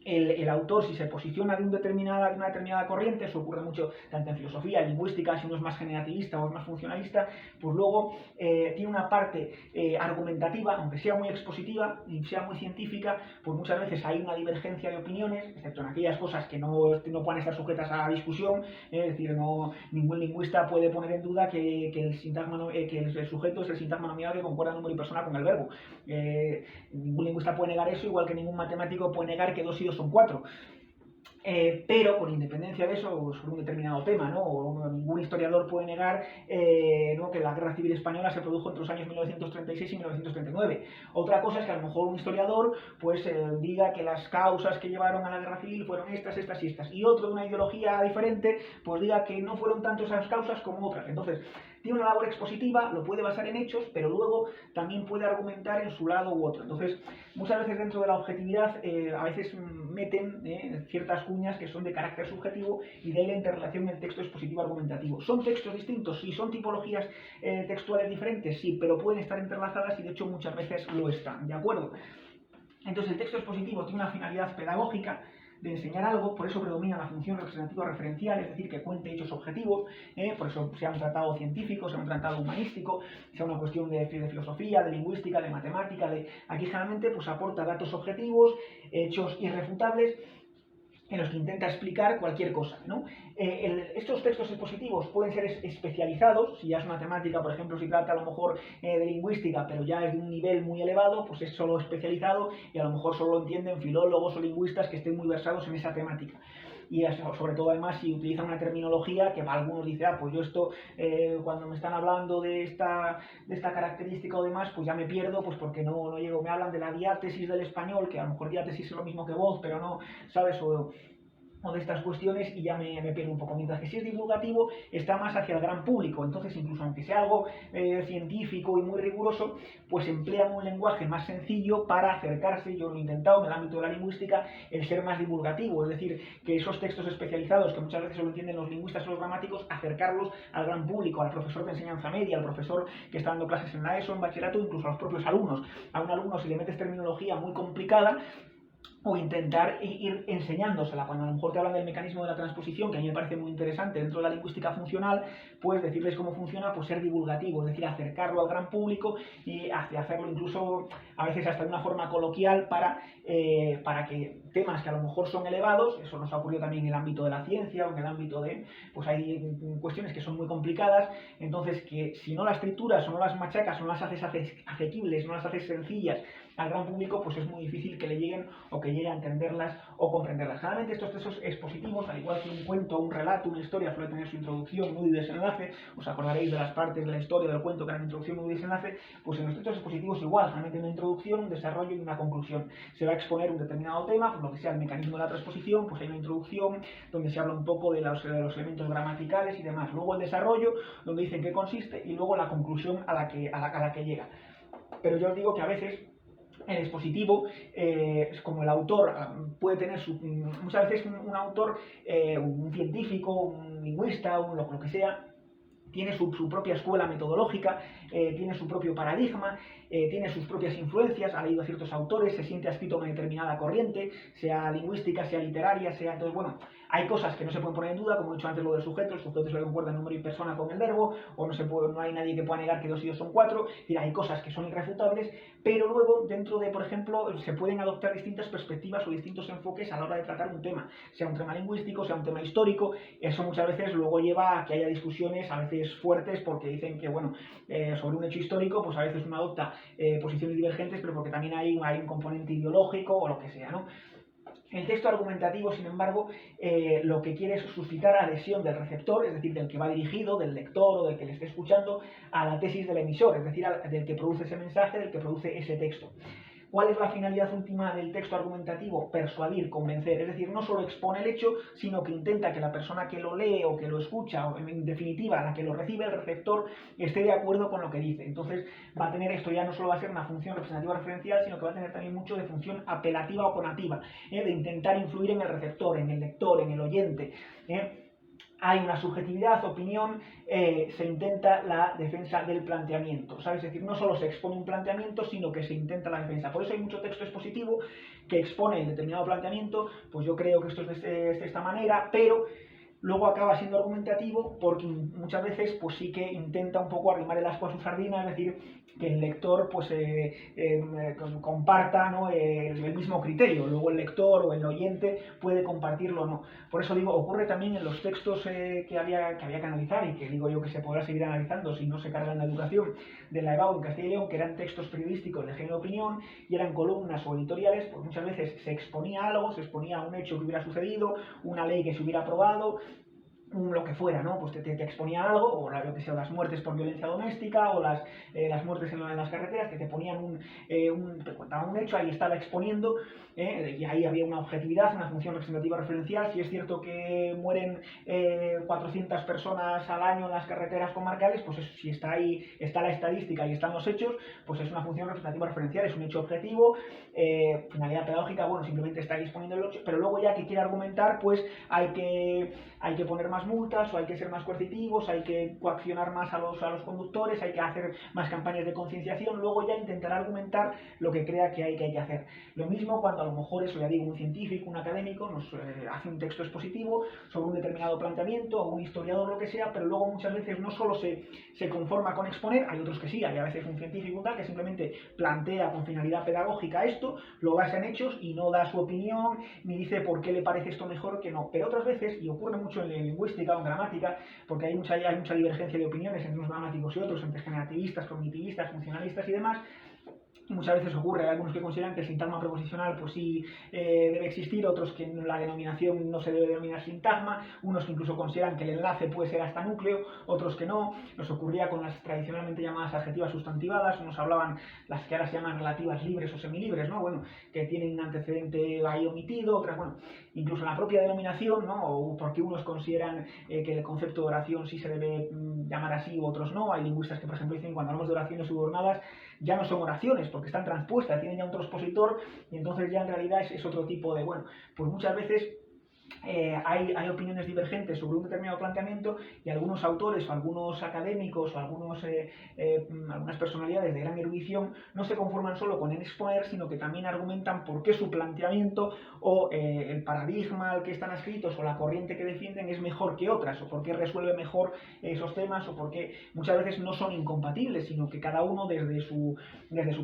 el autor, si se posiciona de una determinada corriente, eso ocurre mucho tanto en filosofía, en lingüística, si uno es más generativista o es más funcionalista, pues luego tiene una parte argumentativa, aunque sea muy expositiva y sea muy científica, pues muchas veces hay una divergencia de opiniones, excepto en aquellas cosas que no puedan estar sujetas a discusión, es decir, ningún lingüista puede poner en duda que el sujeto es el sintagma nominal que concuerda número y persona con el verbo. Ningún lingüista puede negar eso, igual que ningún matemático puede negar que 2 y 2 son 4. Pero con independencia de eso, sobre un determinado tema, ¿no? O ningún historiador puede negar ¿no? que la Guerra Civil Española se produjo entre los años 1936 y 1939. Otra cosa es que a lo mejor un historiador pues diga que las causas que llevaron a la Guerra Civil fueron estas y estas. Y otro de una ideología diferente pues diga que no fueron tanto esas causas como otras. Entonces, tiene una labor expositiva, lo puede basar en hechos, pero luego también puede argumentar en su lado u otro. Entonces, muchas veces dentro de la objetividad a veces meten ciertas cuñas que son de carácter subjetivo, y de ahí la interrelación en el texto expositivo argumentativo. ¿Son textos distintos? Sí. ¿Son tipologías textuales diferentes? Sí, pero pueden estar interlazadas y de hecho muchas veces lo están, ¿de acuerdo? Entonces el texto expositivo tiene una finalidad pedagógica, de enseñar algo, por eso predomina la función representativa referencial, es decir, que cuente hechos objetivos, por eso sea un tratado científico, sea un tratado humanístico, sea una cuestión de filosofía, de lingüística, de matemática, aquí generalmente pues aporta datos objetivos, hechos irrefutables, en los que intenta explicar cualquier cosa, ¿no? Estos textos expositivos pueden ser especializados, si ya es una temática, por ejemplo, si trata a lo mejor de lingüística, pero ya es de un nivel muy elevado, pues es solo especializado y a lo mejor solo lo entienden filólogos o lingüistas que estén muy versados en esa temática. Y sobre todo además si utilizan una terminología que algunos dicen, pues yo esto cuando me están hablando de esta característica o demás, pues ya me pierdo, pues porque no llego, me hablan de la diátesis del español, que a lo mejor diátesis es lo mismo que voz, pero no, ¿sabes? O de estas cuestiones, y ya me pierdo un poco. Mientras que si es divulgativo, está más hacia el gran público. Entonces, incluso aunque sea algo científico y muy riguroso, pues emplean un lenguaje más sencillo para acercarse. Yo lo he intentado en el ámbito de la lingüística, el ser más divulgativo, es decir, que esos textos especializados, que muchas veces solo entienden los lingüistas o los gramáticos, acercarlos al gran público, al profesor de enseñanza media, al profesor que está dando clases en la ESO, en bachillerato, incluso a los propios alumnos. A un alumno, si le metes terminología muy complicada, o intentar ir enseñándosela. Cuando a lo mejor te hablan del mecanismo de la transposición, que a mí me parece muy interesante dentro de la lingüística funcional, pues decirles cómo funciona, pues ser divulgativo, es decir, acercarlo al gran público y hacerlo incluso a veces hasta de una forma coloquial para que temas que a lo mejor son elevados, eso nos ha ocurrido también en el ámbito de la ciencia o en el ámbito de, pues hay cuestiones que son muy complicadas, entonces que si no las trituras o no las machacas o no las haces asequibles, no las haces sencillas al gran público pues es muy difícil que le lleguen o que llegue a entenderlas o comprenderlas. Generalmente estos textos expositivos, al igual que un cuento, un relato, una historia, suele tener su introducción, nudo y desenlace. Os acordaréis de las partes de la historia del cuento que eran introducción, nudo y desenlace. Pues en los textos expositivos igual, generalmente una introducción, un desarrollo y una conclusión. Se va a exponer un determinado tema, por lo que sea el mecanismo de la transposición, pues hay una introducción donde se habla un poco de los elementos gramaticales y demás. Luego el desarrollo, donde dicen qué consiste, y luego la conclusión a la que llega. Pero yo os digo que a veces el expositivo, como el autor puede tener muchas veces un autor, un científico, un lingüista, lo que sea, tiene su propia escuela metodológica, tiene su propio paradigma, tiene sus propias influencias, ha leído a ciertos autores, se siente adscrito a una determinada corriente, sea lingüística, sea literaria, sea... Entonces, bueno, hay cosas que no se pueden poner en duda, como he dicho antes lo del sujeto, el sujeto se le concuerda el número y persona con el verbo, o no hay nadie que pueda negar que 2 y 2 son 4, es decir, hay cosas que son irrefutables, pero luego dentro de, por ejemplo, se pueden adoptar distintas perspectivas o distintos enfoques a la hora de tratar un tema, sea un tema lingüístico, sea un tema histórico. Eso muchas veces luego lleva a que haya discusiones a veces fuertes, porque dicen que, bueno, sobre un hecho histórico, pues a veces uno adopta posiciones divergentes, pero porque también hay un componente ideológico o lo que sea, ¿no? El texto argumentativo, sin embargo, lo que quiere es suscitar adhesión del receptor, es decir, del que va dirigido, del lector o del que le esté escuchando, a la tesis del emisor, es decir, del que produce ese mensaje, del que produce ese texto. ¿Cuál es la finalidad última del texto argumentativo? Persuadir, convencer. Es decir, no solo expone el hecho, sino que intenta que la persona que lo lee o que lo escucha, o en definitiva la que lo recibe, el receptor, esté de acuerdo con lo que dice. Entonces va a tener, esto ya no solo va a ser una función representativa referencial, sino que va a tener también mucho de función apelativa o conativa, de intentar influir en el receptor, en el lector, en el oyente. Hay una subjetividad, opinión, se intenta la defensa del planteamiento, ¿sabes? Es decir, no solo se expone un planteamiento, sino que se intenta la defensa. Por eso hay mucho texto expositivo que expone el determinado planteamiento, pues yo creo que esto es de esta manera, pero luego acaba siendo argumentativo porque muchas veces pues sí que intenta un poco arrimar el ascua a su sardina, es decir, que el lector pues comparta, ¿no?, el mismo criterio. Luego el lector o el oyente puede compartirlo o no. Por eso digo, ocurre también en los textos que había que analizar, y que digo yo que se podrá seguir analizando si no se carga en la educación, de la EBAU en Castilla y León, que eran textos periodísticos de género opinión y eran columnas o editoriales. Pues muchas veces se exponía algo, se exponía un hecho que hubiera sucedido, una ley que se hubiera aprobado, lo que fuera, ¿no? Pues te exponía algo, o lo que sea, las muertes por violencia doméstica, o las muertes en las carreteras, que te ponían te contaban un hecho, ahí estaba exponiendo, y ahí había una objetividad, una función representativa referencial. Si es cierto que mueren 400 personas al año en las carreteras comarcales, pues eso, si está ahí, está la estadística y están los hechos, pues es una función representativa referencial, es un hecho objetivo, finalidad pedagógica, bueno, simplemente está ahí exponiendo el hecho, pero luego ya que quiere argumentar, pues hay que poner más multas, o hay que ser más coercitivos, hay que coaccionar más a los conductores, hay que hacer más campañas de concienciación. Luego ya intentará argumentar lo que crea que hay que hacer. Lo mismo cuando a lo mejor, eso ya digo, un científico, un académico nos hace un texto expositivo sobre un determinado planteamiento, o un historiador, lo que sea, pero luego muchas veces no solo se conforma con exponer, hay otros que sí, hay a veces un científico tal que simplemente plantea con finalidad pedagógica esto, lo basa en hechos y no da su opinión, ni dice por qué le parece esto mejor que no. Pero otras veces, y ocurre mucho en lingüística o en gramática, porque hay mucha divergencia de opiniones entre unos gramáticos y otros, entre generativistas, cognitivistas, funcionalistas y demás. Muchas veces ocurre, hay algunos que consideran que el sintagma preposicional pues sí debe existir, otros que la denominación no se debe denominar sintagma, unos que incluso consideran que el enlace puede ser hasta núcleo, otros que no. Nos ocurría con las tradicionalmente llamadas adjetivas sustantivadas, unos hablaban las que ahora se llaman relativas libres o semilibres, ¿no? Bueno, que tienen un antecedente ahí omitido, otras, bueno, incluso en la propia denominación, ¿no? O porque unos consideran que el concepto de oración sí se debe llamar así, u otros no. Hay lingüistas que, por ejemplo, dicen que cuando hablamos de oraciones subordinadas ya no son oraciones, porque están transpuestas, tienen ya un transpositor, y entonces ya en realidad es otro tipo de, bueno, pues muchas veces hay opiniones divergentes sobre un determinado planteamiento, y algunos autores o algunos académicos o algunas personalidades de gran erudición no se conforman solo con exponer, sino que también argumentan por qué su planteamiento o el paradigma al que están adscritos o la corriente que defienden es mejor que otras, o por qué resuelve mejor esos temas, o por qué muchas veces no son incompatibles, sino que cada uno desde su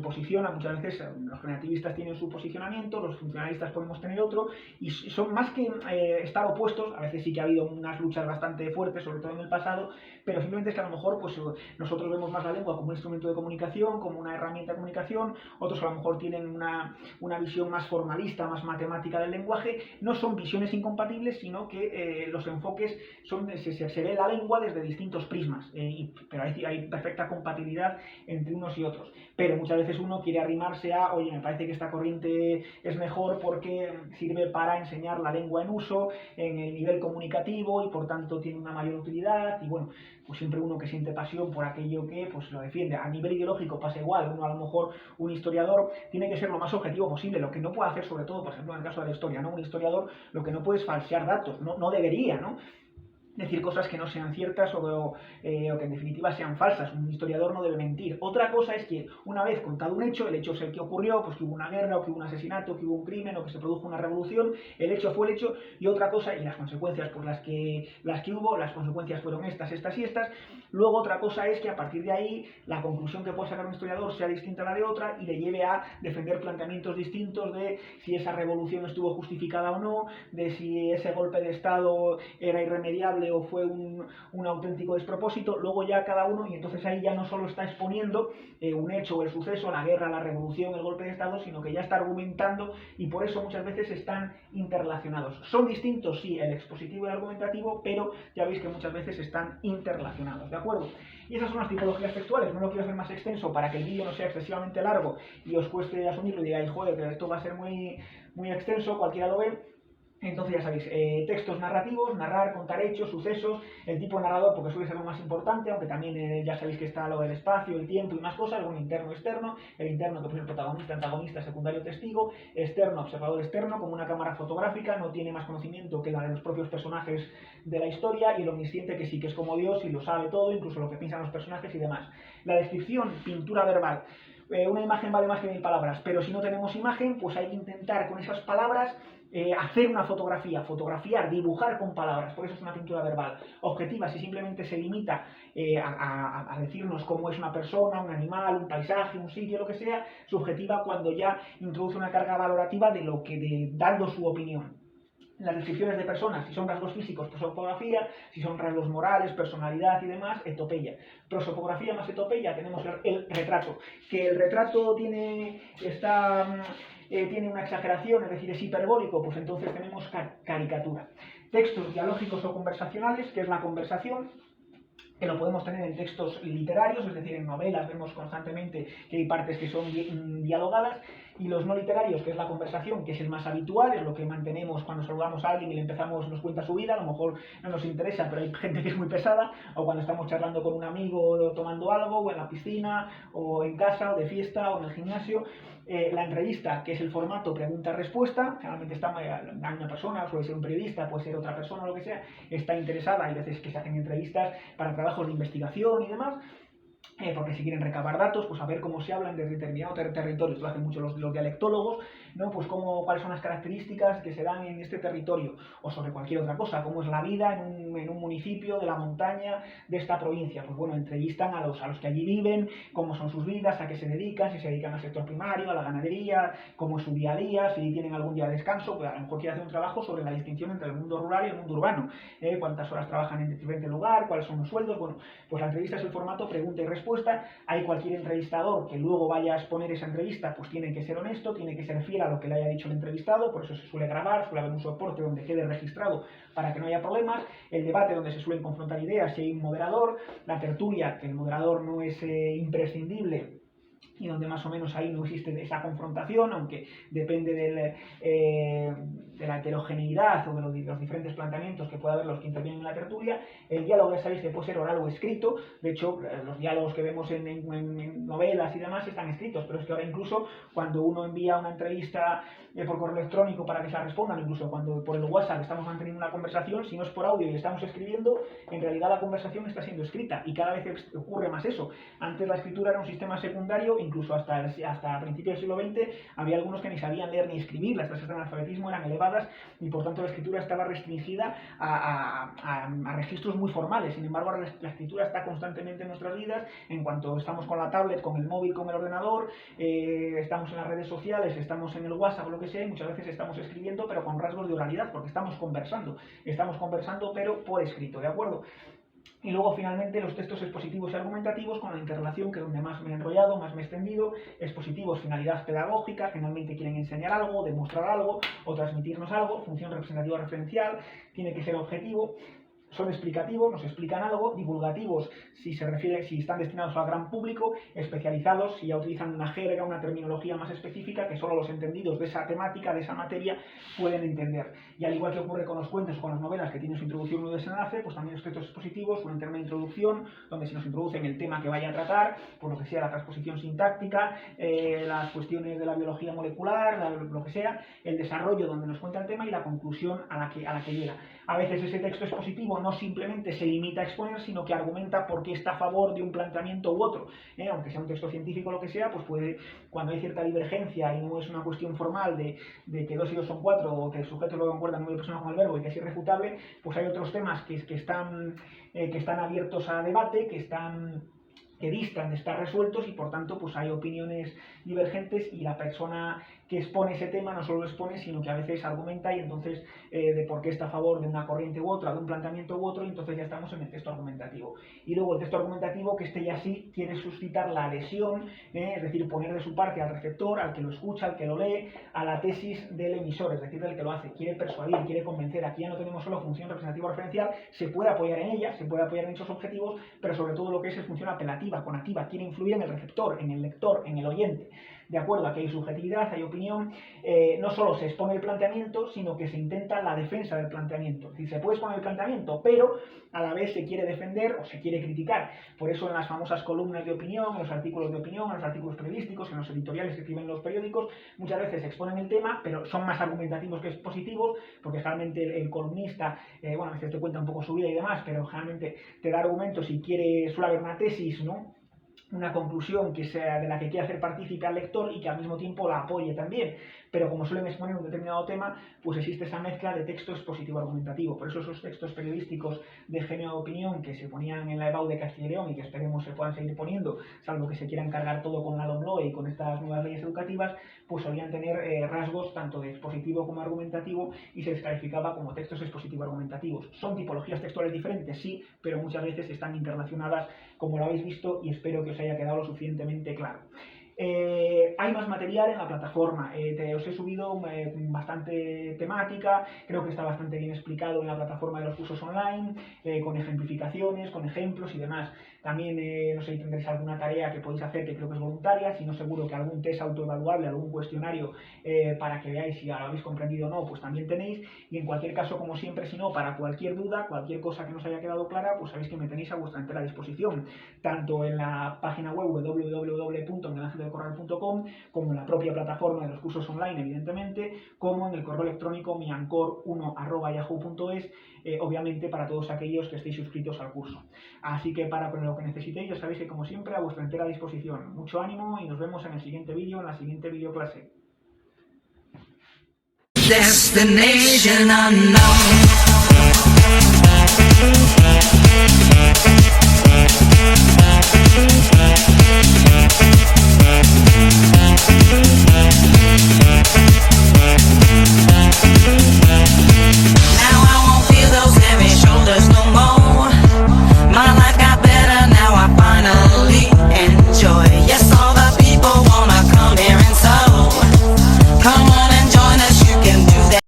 posición, muchas veces los generativistas tienen su posicionamiento, los funcionalistas podemos tener otro, y son más que estar opuestos, a veces sí que ha habido unas luchas bastante fuertes, sobre todo en el pasado, pero simplemente es que a lo mejor pues, nosotros vemos más la lengua como un instrumento de comunicación, como una herramienta de comunicación, otros a lo mejor tienen una visión más formalista, más matemática del lenguaje. No son visiones incompatibles, sino que los enfoques se ve la lengua desde distintos prismas, pero hay perfecta compatibilidad entre unos y otros. Pero muchas veces uno quiere arrimarse a, oye, me parece que esta corriente es mejor porque sirve para enseñar la lengua en uso, en el nivel comunicativo, y por tanto tiene una mayor utilidad, y bueno, pues siempre uno que siente pasión por aquello que pues lo defiende. A nivel ideológico pasa igual, uno a lo mejor, un historiador, tiene que ser lo más objetivo posible, lo que no puede hacer, sobre todo, por ejemplo, en el caso de la historia, ¿no? Un historiador lo que no puede es falsear datos, no debería, ¿no? Decir cosas que no sean ciertas o que en definitiva sean falsas. Un historiador no debe mentir. Otra cosa es que una vez contado un hecho, el hecho es el que ocurrió, pues que hubo una guerra, o que hubo un asesinato, que hubo un crimen, o que se produjo una revolución, el hecho fue el hecho, y otra cosa, y las consecuencias por las que hubo, las consecuencias fueron estas y estas. Luego otra cosa es que a partir de ahí la conclusión que puede sacar un historiador sea distinta a la de otra y le lleve a defender planteamientos distintos de si esa revolución estuvo justificada o no, de si ese golpe de estado era irremediable o fue un auténtico despropósito. Luego ya cada uno, y entonces ahí ya no solo está exponiendo un hecho o el suceso, la guerra, la revolución, el golpe de estado, sino que ya está argumentando, y por eso muchas veces están interrelacionados. Son distintos, sí, el expositivo y el argumentativo, pero ya veis que muchas veces están interrelacionados, ¿de acuerdo? Y esas son las tipologías textuales. No lo quiero hacer más extenso para que el vídeo no sea excesivamente largo y os cueste asumirlo y digáis, joder, que esto va a ser muy extenso, cualquiera lo ve. Entonces ya sabéis, textos narrativos, narrar, contar hechos, sucesos, el tipo de narrador porque suele ser lo más importante, aunque también ya sabéis que está lo del espacio, el tiempo y más cosas, un interno, externo, el interno que puede ser protagonista, antagonista, secundario, testigo, externo, observador externo, como una cámara fotográfica, no tiene más conocimiento que la de los propios personajes de la historia, y el omnisciente que sí, que es como Dios y lo sabe todo, incluso lo que piensan los personajes y demás. La descripción, pintura verbal. Una imagen vale más que 1000 palabras, pero si no tenemos imagen, pues hay que intentar con esas palabras hacer una fotografía, fotografiar, dibujar con palabras. Por eso es una pintura verbal. Objetiva, si simplemente se limita a decirnos cómo es una persona, un animal, un paisaje, un sitio, lo que sea. Subjetiva cuando ya introduce una carga valorativa dando su opinión. Las descripciones de personas, si son rasgos físicos, prosopografía, si son rasgos morales, personalidad y demás, etopeya. Prosopografía más etopeya, tenemos el retrato. Que el retrato tiene una exageración, es decir, es hiperbólico, pues entonces tenemos caricatura. Textos dialógicos o conversacionales, que es la conversación, que lo podemos tener en textos literarios, es decir, en novelas vemos constantemente que hay partes que son dialogadas, y los no literarios, que es la conversación, que es el más habitual, es lo que mantenemos cuando saludamos a alguien y le nos cuenta su vida, a lo mejor no nos interesa, pero hay gente que es muy pesada, o cuando estamos charlando con un amigo tomando algo, o en la piscina, o en casa, o de fiesta, o en el gimnasio. La entrevista, que es el formato pregunta-respuesta, generalmente está una persona, suele ser un periodista, puede ser otra persona, lo que sea, está interesada, hay veces que se hacen entrevistas para trabajos de investigación y demás, porque si quieren recabar datos, pues a ver cómo se hablan de determinado territorio. Esto lo hacen mucho los dialectólogos, ¿no? Pues cuáles son las características que se dan en este territorio, o sobre cualquier otra cosa, cómo es la vida en un municipio de la montaña de esta provincia. Pues bueno, entrevistan a los que allí viven, cómo son sus vidas, a qué se dedican, si se dedican al sector primario, a la ganadería, cómo es su día a día, si tienen algún día de descanso, pues a lo mejor quieren hacer un trabajo sobre la distinción entre el mundo rural y el mundo urbano, cuántas horas trabajan en diferente lugar, cuáles son los sueldos. Bueno, pues la entrevista es el formato pregunta y respuesta. Hay cualquier entrevistador que luego vaya a exponer esa entrevista, pues tiene que ser honesto, tiene que ser fiel a lo que le haya dicho el entrevistado, por eso se suele grabar, suele haber un soporte donde quede registrado para que no haya problemas, el debate donde se suelen confrontar ideas si hay un moderador, la tertulia, que el moderador no es imprescindible, y donde más o menos ahí no existe esa confrontación, aunque depende de la heterogeneidad o de los diferentes planteamientos que pueda haber los que intervienen en la tertulia. El diálogo, ya sabéis que puede ser oral o escrito. De hecho, los diálogos que vemos en novelas y demás están escritos, pero es que ahora incluso cuando uno envía una entrevista por correo electrónico para que se la respondan, incluso cuando por el WhatsApp estamos manteniendo una conversación, si no es por audio y estamos escribiendo, en realidad la conversación está siendo escrita, y cada vez ocurre más eso. Antes la escritura era un sistema secundario, incluso hasta principios del siglo XX había algunos que ni sabían leer ni escribir, las tasas de analfabetismo eran elevadas, llamadas y por tanto la escritura estaba restringida a registros muy formales. Sin embargo, ahora la escritura está constantemente en nuestras vidas. En cuanto estamos con la tablet, con el móvil, con el ordenador, estamos en las redes sociales, estamos en el WhatsApp, lo que sea, y muchas veces estamos escribiendo pero con rasgos de oralidad, porque estamos conversando pero por escrito, ¿de acuerdo? Y luego finalmente los textos expositivos y argumentativos con la interrelación, que es donde más me he enrollado, más me he extendido. Expositivos, finalidad pedagógica, generalmente quieren enseñar algo, demostrar algo o transmitirnos algo. Función representativa referencial, tiene que ser objetivo. Son explicativos, nos explican algo. Divulgativos, si están destinados al gran público. Especializados, si ya utilizan una jerga, una terminología más específica que solo los entendidos de esa temática, de esa materia, pueden entender. Y al igual que ocurre con los cuentos, con las novelas que tienen su introducción y un desenlace, pues también los textos expositivos suelen tener una introducción donde se nos introducen el tema que vaya a tratar, por lo que sea la transposición sintáctica, las cuestiones de la biología molecular, lo que sea, el desarrollo donde nos cuenta el tema y la conclusión a la que llega. A veces ese texto expositivo no simplemente se limita a exponer, sino que argumenta por qué está a favor de un planteamiento u otro. Aunque sea un texto científico o lo que sea, pues puede, cuando hay cierta divergencia y no es una cuestión formal de que 2 y 2 son 4, o que el sujeto lo concuerda en una persona con el verbo y que es irrefutable, pues hay otros temas que están abiertos a debate, que distan de estar resueltos y por tanto pues hay opiniones divergentes y la persona que expone ese tema no solo lo expone, sino que a veces argumenta y entonces de por qué está a favor de una corriente u otra, de un planteamiento u otro, y entonces ya estamos en el texto argumentativo. Y luego el texto argumentativo, que ya sí quiere suscitar la adhesión, es decir, poner de su parte al receptor, al que lo escucha, al que lo lee, a la tesis del emisor, es decir, del que lo hace. Quiere persuadir, quiere convencer. Aquí ya no tenemos solo función representativa o referencial, se puede apoyar en ella, se puede apoyar en esos objetivos, pero sobre todo lo que es función apelativa, conativa, quiere influir en el receptor, en el lector, en el oyente. De acuerdo, aquí hay subjetividad, hay opinión, no solo se expone el planteamiento, sino que se intenta la defensa del planteamiento. Es decir, se puede exponer el planteamiento, pero a la vez se quiere defender o se quiere criticar. Por eso en las famosas columnas de opinión, en los artículos de opinión, en los artículos periodísticos, en los editoriales que escriben los periódicos, muchas veces se exponen el tema, pero son más argumentativos que expositivos, porque generalmente el columnista, a veces te cuenta un poco su vida y demás, pero generalmente te da argumentos y suele haber una tesis, ¿no?, una conclusión que sea de la que quiera hacer partícipe al lector y que al mismo tiempo la apoye también. Pero como suelen exponer un determinado tema, pues existe esa mezcla de texto expositivo argumentativo. Por eso esos textos periodísticos de género de opinión que se ponían en la EBAU de Castilla y León y que esperemos se puedan seguir poniendo, salvo que se quieran cargar todo con la LOMLOE y con estas nuevas leyes educativas, pues solían tener rasgos tanto de expositivo como argumentativo y se les calificaba como textos expositivo argumentativos. Son tipologías textuales diferentes, sí, pero muchas veces están interrelacionadas, como lo habéis visto, y espero que os haya quedado lo suficientemente claro. Hay más material en la plataforma, os he subido bastante temática, creo que está bastante bien explicado en la plataforma de los cursos online, con ejemplificaciones, con ejemplos y demás. También, no sé si tendréis alguna tarea que podéis hacer que creo que es voluntaria, si no seguro que algún test autoevaluable, algún cuestionario para que veáis si lo habéis comprendido o no, pues también tenéis. Y en cualquier caso, como siempre, si no, para cualquier duda, cualquier cosa que no os haya quedado clara, pues sabéis que me tenéis a vuestra entera disposición, tanto en la página web www.miguelangeldelcorral.com, como en la propia plataforma de los cursos online, evidentemente, como en el correo electrónico miancor1@yahoo.es, obviamente para todos aquellos que estéis suscritos al curso. Así que para lo que necesitéis, ya sabéis que como siempre a vuestra entera disposición. Mucho ánimo y nos vemos en el siguiente vídeo, en la siguiente videoclase. Destination unknown.